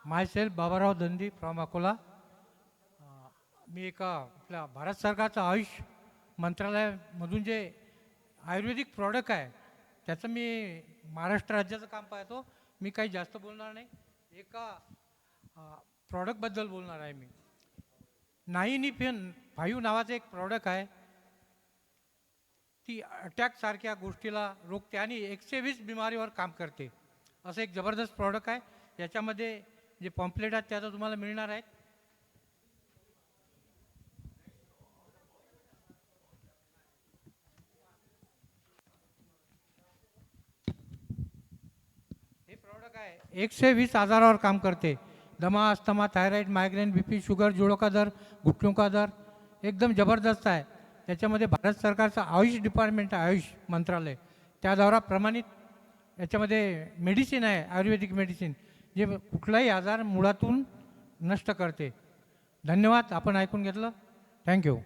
My self Babarao Dandi from Akola. मी एका आपल्या भारत सरकारचं आयुष मंत्रालयामधून जे आयुर्वेदिक प्रॉडक्ट आहे त्याचं मी महाराष्ट्र राज्याचं काम पाहतो. मी काही जास्त बोलणार नाही. एका प्रॉडक्टबद्दल बोलणार आहे मी. 9in5 नावाचं एक प्रॉडक्ट आहे. ती अटॅकसारख्या गोष्टीला रोखते आणि 120 बिमारीवर काम करते. असं एक जबरदस्त प्रॉडक्ट आहे. याच्यामध्ये जे पॉम्पलेट आहेत त्याचं तुम्हाला मिळणार आहेत. हे प्रॉडक्ट आहे 120 आजारावर काम करते. दमा, asthma, thyroid, migraine, BP, sugar, जुळों का दर, घुटनों का दर एकदम जबरदस्त आहे. त्याच्यामध्ये भारत सरकारचं आयुष डिपार्टमेंट आहे, आयुष मंत्रालय, त्याद्वारा प्रमाणित याच्यामध्ये मेडिसिन आहे, आयुर्वेदिक मेडिसिन, जे कुठलाही आजार मुळातून नष्ट करते. धन्यवाद. आपण ऐकून घेतलं. थँक्यू.